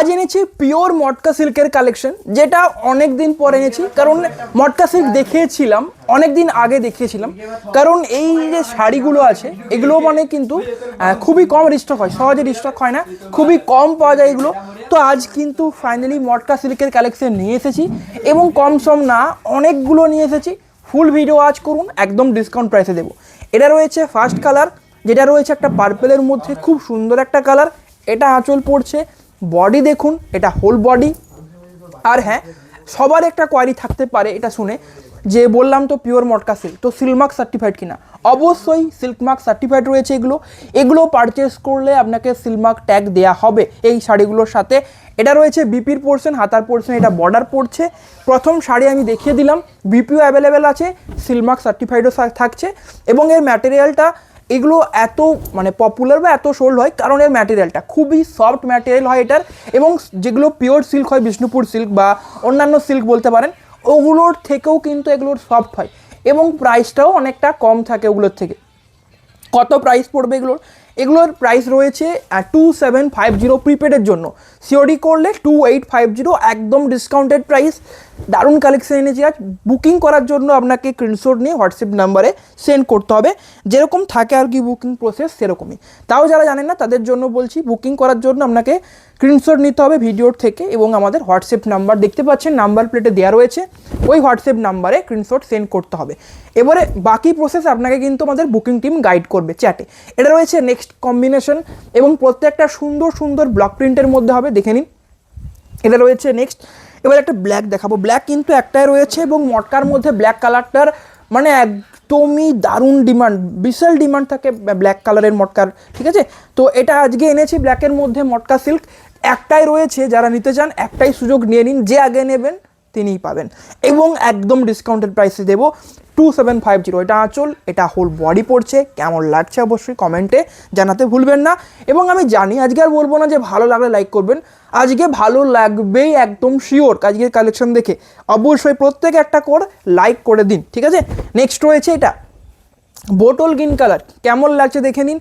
আজ এনেছি পিওর মটকা সিল্কের কালেকশন, যেটা অনেক দিন পর এনেছি। কারণ মটকা সিল্ক দেখিয়েছিলাম অনেক দিন আগে দেখিয়েছিলাম, কারণ এই যে শাড়িগুলো আছে এগুলো মানে কিন্তু খুবই কম রিস্টক হয়, সহজে রিস্টক হয় না, খুবই কম পাওয়া যায় এগুলো। তো আজ কিন্তু ফাইনালি মটকা সিল্কের কালেকশন নিয়ে এসেছি এবং কম সম না অনেকগুলো নিয়ে এসেছি। ফুল ভিডিও আজ করুন, একদম ডিসকাউন্ট প্রাইসে দেবো। এটা রয়েছে ফার্স্ট কালার, যেটা রয়েছে একটা পার্পেলের মধ্যে, খুব সুন্দর একটা কালার। এটা আঁচল পড়ছে, বডি দেখুন, এটা হোল বডি। আর হ্যাঁ, সবার একটা কোয়ারি থাকতে পারে এটা শুনে যে বললাম তো পিওর মটকা সিল্ক, তো সিল্ক মার্ক সার্টিফাইড কিনা। অবশ্যই সিল্ক মার্ক সার্টিফাইড রয়েছে এগুলো পারচেস করলে আপনাকে সিল্ক মার্ক ট্যাগ দেওয়া হবে এই শাড়িগুলোর সাথে। এটা রয়েছে বিপির পোর্শন, হাতার পোর্শন, এটা বর্ডার পড়ছে। প্রথম শাড়ি আমি দেখিয়ে দিলাম, বিপিও অ্যাভেলেবেল আছে, সিল্ক মার্ক সার্টিফাইডও থাকছে। এবং এর ম্যাটেরিয়ালটা, এগুলো এত মানে পপুলার বা এত সোল্ড হয় কারণ এর ম্যাটেরিয়ালটা খুবই সফট ম্যাটেরিয়াল হয় এটার। এবং যেগুলো পিওর সিল্ক হয়, বিষ্ণুপুর সিল্ক বা অন্যান্য সিল্ক বলতে পারেন, ওগুলোর থেকেও কিন্তু এগুলোর সফট হয় এবং প্রাইসটাও অনেকটা কম থাকে ওগুলোর থেকে। কত প্রাইস পড়বে এগুলোর প্রাইস রয়েছে 2750 প্রিপেডের জন্য। সিওডি করলে 2850, একদম ডিসকাউন্টেড প্রাইস। দারুণ কালেকশন এনেছি আজ। বুকিং করার জন্য আপনাকে স্ক্রিনশট নিয়ে হোয়াটসঅ্যাপ নাম্বারে সেন্ড করতে হবে, যেরকম থাকে আর কি বুকিং প্রসেস সেরকমই। তাও যারা জানেন না তাদের জন্য বলছি, বুকিং করার জন্য আপনাকে স্ক্রিনশট নিতে হবে ভিডিওর থেকে এবং আমাদের হোয়াটসঅ্যাপ নাম্বার দেখতে পাচ্ছেন নাম্বার প্লেটে দেওয়া রয়েছে, ওই হোয়াটসঅ্যাপ নাম্বারে স্ক্রিনশট সেন্ড করতে হবে। এবারে বাকি প্রসেস আপনাকে কিন্তু আমাদের বুকিং টিম গাইড করবে চ্যাটে। এটা রয়েছে নেক্সট কম্বিনেশন এবং প্রত্যেকটা সুন্দর সুন্দর ব্লক প্রিন্টের মধ্যে হবে, দেখে নিন। এটা রয়েছে নেক্সট। এবার একটা ব্ল্যাক দেখাবো, ব্ল্যাক কিন্তু একটাই রয়েছে এবং মটকার মধ্যে ব্ল্যাক কালারটার মানে একদমই দারুণ ডিমান্ড, বিশাল ডিমান্ড থাকে ব্ল্যাক কালারের মটকার, ঠিক আছে। তো এটা আজকে এনেছি ব্ল্যাকের মধ্যে মটকা সিল্ক, একটাই রয়েছে, যারা নিতে চান একটাই সুযোগ নিয়ে নিন, যে আগে নেবেন তিনিই পাবেন এবং একদম ডিসকাউন্টেড প্রাইসে দেবো 2750। এটা আঁচল, এটা হোল বডি পড়ছে। কেমন লাগছে অবশ্যই কমেন্টে জানাতে ভুলবেন না। এবং আমি জানি আজকে আর বলবো না যে ভালো লাগলে লাইক করবেন, আজকে ভালো লাগবেই একদম শিওর। আজকের কালেকশন দেখে অবশ্যই প্রত্যেকে একটা করে লাইক করে দিন, ঠিক আছে। নেক্সট রয়েছে এটা বোটল গ্রিন কালার, কেমন লাগছে দেখে নিন।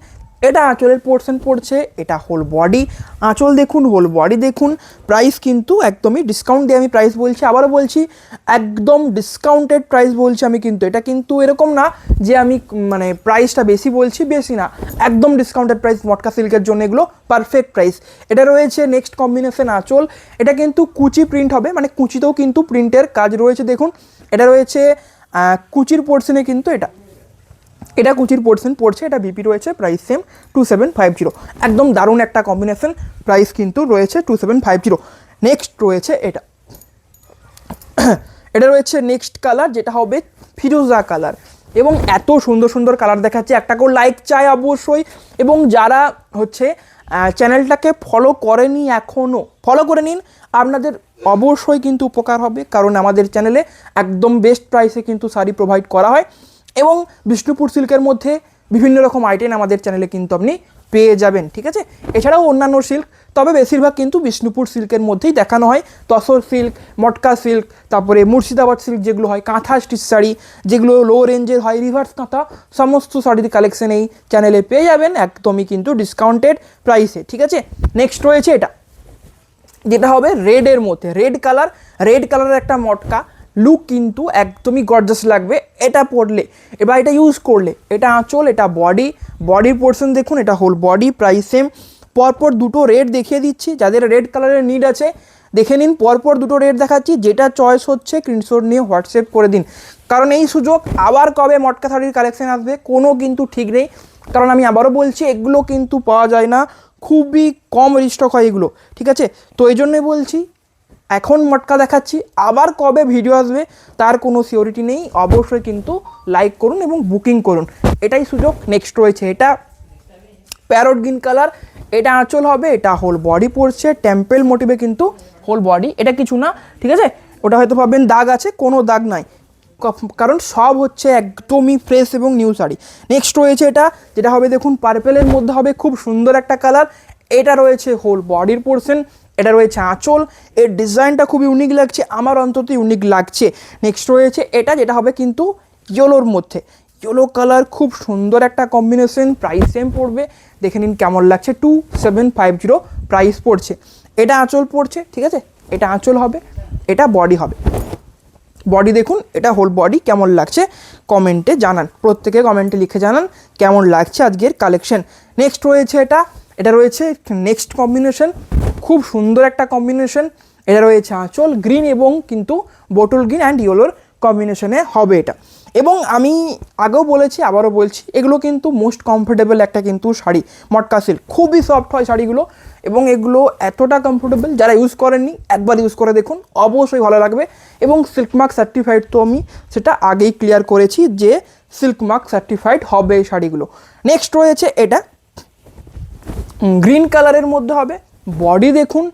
এটা আঁচলের পোর্শন পড়ছে, এটা হোল বডি। আঁচল দেখুন, হোল বডি দেখুন। প্রাইস কিন্তু একদমই ডিসকাউন্ট দিয়ে আমি প্রাইস বলছি, আবারও বলছি একদম ডিসকাউন্টেড প্রাইস বলছি আমি। কিন্তু এটা কিন্তু এরকম না যে আমি মানে প্রাইসটা বেশি বলছি, বেশি না, একদম ডিসকাউন্টেড প্রাইস মটকা সিল্কের জন্য, এগুলো পারফেক্ট প্রাইস। এটা রয়েছে নেক্সট কম্বিনেশন আঁচল, এটা কিন্তু কুচি প্রিন্ট হবে, মানে কুচিতেও কিন্তু প্রিন্টের কাজ রয়েছে দেখুন। এটা রয়েছে কুচির পোর্শনে, কিন্তু এটা কুচির পোর্শন পড়ছে, এটা বিপি রয়েছে, প্রাইস সেম 2750। একদম দারুণ একটা কম্বিনেশন, প্রাইস কিন্তু রয়েছে 2750। নেক্সট রয়েছে এটা রয়েছে নেক্সট কালার, যেটা হবে ফিরোজা কালার। এবং এত সুন্দর সুন্দর কালার দেখাচ্ছে, একটা করে লাইক চাই অবশ্যই। এবং যারা হচ্ছে চ্যানেলটাকে ফলো করেনি এখনও, ফলো করে নিন, আপনাদের অবশ্যই কিন্তু উপকার হবে। কারণ আমাদের চ্যানেলে একদম বেস্ট প্রাইসে কিন্তু শাড়ি প্রোভাইড করা হয় এবং বিষ্ণুপুর সিল্কের মধ্যে বিভিন্ন রকম আইটেম আমাদের চ্যানেলে কিন্তু আপনি পেয়ে যাবেন, ঠিক আছে। এছাড়াও অন্যান্য সিল্ক, তবে বেশিরভাগ কিন্তু বিষ্ণুপুর সিল্কের মধ্যেই দেখানো হয়। তসর সিল্ক, মটকা সিল্ক, তারপরে মুর্শিদাবাদ সিল্ক যেগুলো হয়, কাঁথা স্টিচ শাড়ি যেগুলো লো রেঞ্জের হয়, রিভার্স কাঁথা, সমস্ত শাড়ির কালেকশন এই চ্যানেলে পেয়ে যাবেন একদমই কিন্তু ডিসকাউন্টেড প্রাইসে, ঠিক আছে। নেক্সট রয়েছে এটা, যেটা হবে রেডের মধ্যে, রেড কালারের একটা মটকা, লুক কিন্তু একদমই গর্জাস লাগবে এটা পরলে। এবার এটা ইউজ করলে, এটা আঁচল, এটা বডির পোর্শন দেখুন, এটা হোল বডি, প্রাইস সেম। পরপর দুটো রেড দেখিয়ে দিচ্ছি, যাদের রেড কালারের নিড আছে দেখে নিন। পরপর দুটো রেড দেখাচ্ছি, যেটা চয়েস হচ্ছে স্ক্রিনশট নিয়ে হোয়াটসঅ্যাপ করে দিন। কারণ এই সুযোগ আবার কবে মটকা শাড়ির কালেকশন আসবে কোনো কিন্তু ঠিক নেই। কারণ আমি আবারও বলছি এগুলো কিন্তু পাওয়া যায় না, খুবই কম রিস্টক হয় এগুলো, ঠিক আছে। তো এই জন্যই বলছি এখন মটকা দেখাচ্ছি, আবার কবে ভিডিও আসবে তার কোনো সিওরিটি নেই। অবশ্যই কিন্তু লাইক করুন এবং বুকিং করুন, এটাই সুযোগ। নেক্সট রয়েছে এটা প্যারট গ্রিন কালার, এটা আঁচল হবে, এটা হোল বডি পড়ছে, টেম্পেল মোটিভে কিন্তু হোল বডি। এটা কিছু না, ঠিক আছে, ওটা হয়তো ভাববেন দাগ আছে, কোনো দাগ নাই, কারণ সব হচ্ছে একদমই ফ্রেশ এবং নিউ শাড়ি। নেক্সট রয়েছে এটা, যেটা হবে দেখুন পার্পেলের মধ্যে হবে, খুব সুন্দর একটা কালার। এটা রয়েছে হোল বডির পোর্শন, এটা রয়েছে আঁচল। এর ডিজাইনটা খুব ইউনিক লাগছে, আমার অন্তত ইউনিক লাগছে। নেক্সট রয়েছে এটা, যেটা হবে কিন্তু ইয়েলোর মধ্যে, ইয়েলো কালার, খুব সুন্দর একটা কম্বিনেশন, প্রাইস সেম পড়বে, দেখে নিন কেমন লাগছে 2750 প্রাইস পড়ছে। এটা আঁচল পড়ছে, ঠিক আছে, এটা আঁচল হবে, এটা বডি হবে। বডি দেখুন, এটা হোল বডি। কেমন লাগছে কমেন্টে জানান, প্রত্যেকে কমেন্টে লিখে জানান কেমন লাগছে আজকের কালেকশন। নেক্সট রয়েছে এটা রয়েছে নেক্সট কম্বিনেশন, খুব সুন্দর একটা কম্বিনেশন। এটা রয়েছে আঁচল গ্রিন এবং কিন্তু বোটল গ্রিন অ্যান্ড ইয়েলোর কম্বিনেশনে হবে এটা। এবং আমি আগেও বলেছি, আবারও বলছি, এগুলো কিন্তু মোস্ট কমফোর্টেবল একটা কিন্তু শাড়ি, মটকা সিল্ক। খুবই সফট হয় শাড়িগুলো এবং এগুলো এতটা কমফোর্টেবল, যারা ইউজ করেননি একবার ইউজ করে দেখুন, অবশ্যই ভালো লাগবে। এবং সিল্ক মার্ক সার্টিফাইড, তো আমি সেটা আগেই ক্লিয়ার করেছি যে সিল্ক মার্ক সার্টিফাইড হবে এই শাড়িগুলো। নেক্সট রয়েছে এটা গ্রিন কালারের মধ্যে হবে। বডি দেখুন,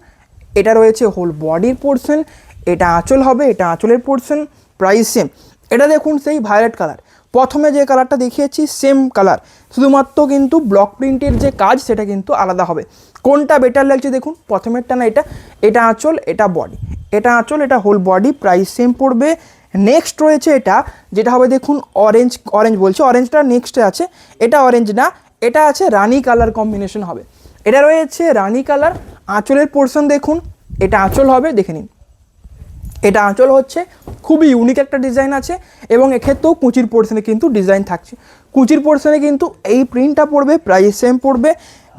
এটা রয়েছে হোল বডির পোর্শন, এটা আঁচল হবে, এটা আঁচলের পোর্শন, প্রাইস সেম। এটা দেখুন সেই ভায়োলেট কালার, প্রথমে যে কালারটা দেখিয়েছি সেম কালার, শুধুমাত্র কিন্তু ব্লক প্রিন্টের যে কাজ সেটা কিন্তু আলাদা হবে। কোনটা বেটার লাগছে দেখুন, প্রথমেরটা না এটা আঁচল, এটা বডি, এটা আঁচল, এটা হোল বডি, প্রাইস সেম পড়বে। নেক্সট রয়েছে এটা, যেটা হবে দেখুন অরেঞ্জ বলছে, অরেঞ্জটা নেক্সটে আছে, এটা অরেঞ্জ না, এটা আছে রানি কালার কম্বিনেশন হবে। এটা রয়েছে রানি কালার, আঁচলের পোর্শন দেখুন, এটা আঁচল হবে, দেখে নিন, এটা আঁচল হচ্ছে, খুবই ইউনিক একটা ডিজাইন আছে। এবং এক্ষেত্রেও কুচির পোর্শনে কিন্তু ডিজাইন থাকছে, কুচির পোর্শনে কিন্তু এই প্রিন্টটা পড়বে, প্রাইস সেম পড়বে।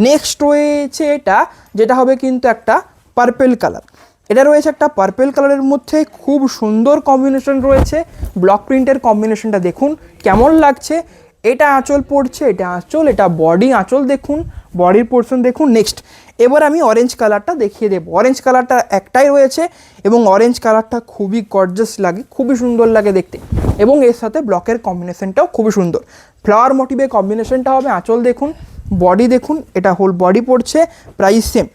নেক্সট রয়েছে এটা, যেটা হবে কিন্তু একটা পার্পেল কালার, এটা রয়েছে একটা পার্পেল কালারের মধ্যে, খুব সুন্দর কম্বিনেশন রয়েছে। ব্লক প্রিন্টের কম্বিনেশনটা দেখুন কেমন লাগছে। এটা আঁচল পড়ছে, এটা আঁচল, এটা বডি, আঁচল দেখুন, বডির পোর্শন দেখুন। নেক্সট এবার আমি অরেঞ্জ কালারটা দেখিয়ে দেবো। অরেঞ্জ কালারটা একটাই রয়েছে এবং অরেঞ্জ কালারটা খুবই গর্জাস লাগে, খুবই সুন্দর লাগে দেখতে। এবং এর সাথে ব্লকের কম্বিনেশনটাও খুবই সুন্দর, ফ্লাওয়ার মোটিভের কম্বিনেশনটা হবে। আঁচল দেখুন, বডি দেখুন, এটা হোল বডি পড়ছে, প্রাইস সেম।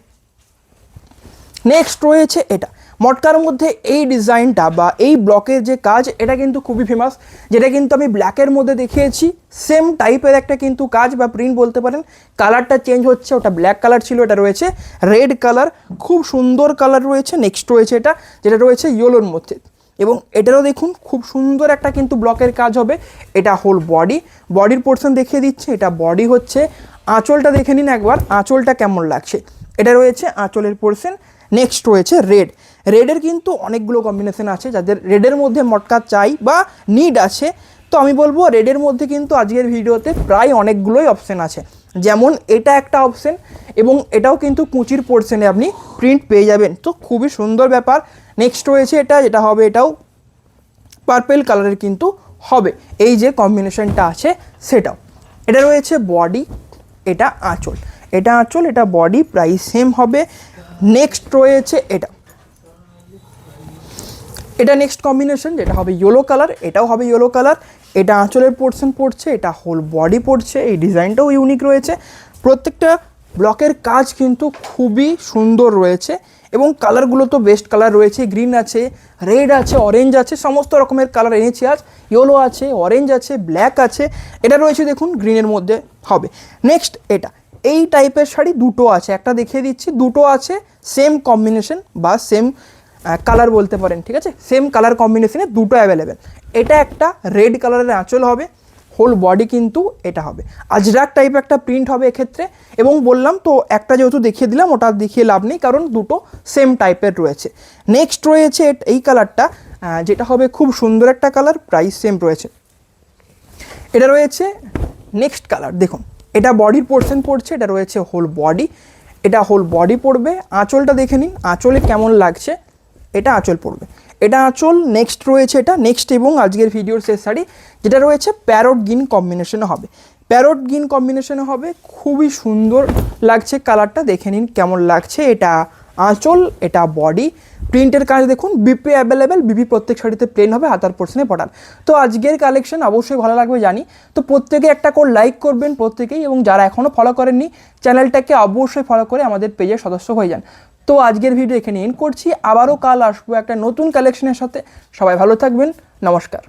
নেক্সট রয়েছে এটা, মটকার মধ্যে এই ডিজাইনটা বা এই ব্লকের যে কাজ, এটা কিন্তু খুবই ফেমাস, যেটা কিন্তু আমি ব্ল্যাকের মধ্যে দেখিয়েছি। সেম টাইপের একটা কিন্তু কাজ বা প্রিন্ট বলতে পারেন, কালারটা চেঞ্জ হচ্ছে, ওটা ব্ল্যাক কালার ছিল, এটা রয়েছে রেড কালার, খুব সুন্দর কালার রয়েছে। নেক্সট রয়েছে এটা, যেটা রয়েছে ইয়েলোর মধ্যে, এবং এটারও দেখুন খুব সুন্দর একটা কিন্তু ব্লকের কাজ হবে। এটা হোল বডি, বডির পোর্শন দেখিয়ে দিচ্ছে, এটা বডি হচ্ছে। আঁচলটা দেখে নিন একবার, আঁচলটা কেমন লাগছে, এটা রয়েছে আঁচলের পোর্শন। নেক্সট রয়েছে রেডের কিন্তু অনেকগুলো কম্বিনেশন আছে, যাদের রেডের মধ্যে মটকা চাই বা নিড আছে, তো আমি বলবো রেডের মধ্যে কিন্তু আজকের ভিডিওতে প্রায় অনেকগুলোই অপশান আছে। যেমন এটা একটা অপশান, এবং এটাও কিন্তু কুচির পোর্শনে আপনি প্রিন্ট পেয়ে যাবেন, তো খুবই সুন্দর ব্যাপার। নেক্সট রয়েছে এটা, যেটা হবে এটাও পার্পেল কালারের কিন্তু হবে, এই যে কম্বিনেশনটা আছে সেটাও। এটা রয়েছে বডি, এটা আঁচল, এটা আঁচল, এটা বডি, প্রাইস সেম হবে। নেক্সট রয়েছে এটা নেক্সট কম্বিনেশন, যেটা হবে ইয়েলো কালার, এটাও হবে ইয়েলো কালার, এটা আঁচলের পোর্শন পড়ছে, এটা হোল বডি পড়ছে। এই ডিজাইনটাও ইউনিক রয়েছে, প্রত্যেকটা ব্লকের কাজ কিন্তু খুবই সুন্দর রয়েছে। এবং কালারগুলো তো বেস্ট কালার রয়েছে, গ্রিন আছে, রেড আছে, অরেঞ্জ আছে, সমস্ত রকমের কালার এনেছি আজ। ইয়েলো আছে, অরেঞ্জ আছে, ব্ল্যাক আছে, এটা রয়েছে দেখুন গ্রিনের মধ্যে হবে। নেক্সট এটা, এই টাইপের শাড়ি দুটো আছে, একটা দেখিয়ে দিচ্ছি, দুটো আছে সেম কম্বিনেশন বা সেম কালার বলতে পারেন, ঠিক আছে, সেম কালার কম্বিনেশনে দুটো অ্যাভেলেবেল। এটা একটা রেড কালারের আঁচল হবে, হোল বডি কিন্তু এটা হবে আজরাক টাইপ একটা প্রিন্ট হবে এক্ষেত্রে। এবং বললাম তো একটা যেহেতু দেখিয়ে দিলাম, ওটা দেখিয়ে লাভ নেই, কারণ দুটো সেম টাইপের রয়েছে। নেক্সট রয়েছে এই কালারটা, যেটা হবে খুব সুন্দর একটা কালার, প্রাইস সেম রয়েছে। এটা রয়েছে নেক্সট কালার, দেখুন এটা বডির পোর্শন পড়ছে, এটা রয়েছে হোল বডি, এটা হোল বডি পড়বে। আঁচলটা দেখে নিন, আঁচলে কেমন লাগছে, এটা আঁচল পড়বে, এটা আঁচল। নেক্সট রয়েছে এটা, নেক্সট এবং আজকের ভিডিওর শেষ শাড়ি, যেটা রয়েছে প্যারট গ্রিন কম্বিনেশনে হবে, প্যারট গ্রিন কম্বিনেশনে হবে, খুবই সুন্দর লাগছে কালারটা, দেখে নিন কেমন লাগছে। এটা আঁচল, এটা বডি, প্রিন্টের কাজ দেখুন, বিপি অ্যাভেলেবেল, বিপি প্রত্যেক শাড়িতে প্লেন হবে, হাতার পোর্শনে বর্ডার। তো আজকের কালেকশন অবশ্যই ভালো লাগবে জানি, তো প্রত্যেকে একটা করে লাইক করবেন প্রত্যেকেই, এবং যারা এখনও ফলো করেননি চ্যানেলটাকে অবশ্যই ফলো করে আমাদের পেজের সদস্য হয়ে যান। তো আজকের ভিডিও এখানে এন্ড করছি, আবারও কাল আসবো একটা নতুন কালেকশনের সাথে। সবাই ভালো থাকবেন, নমস্কার।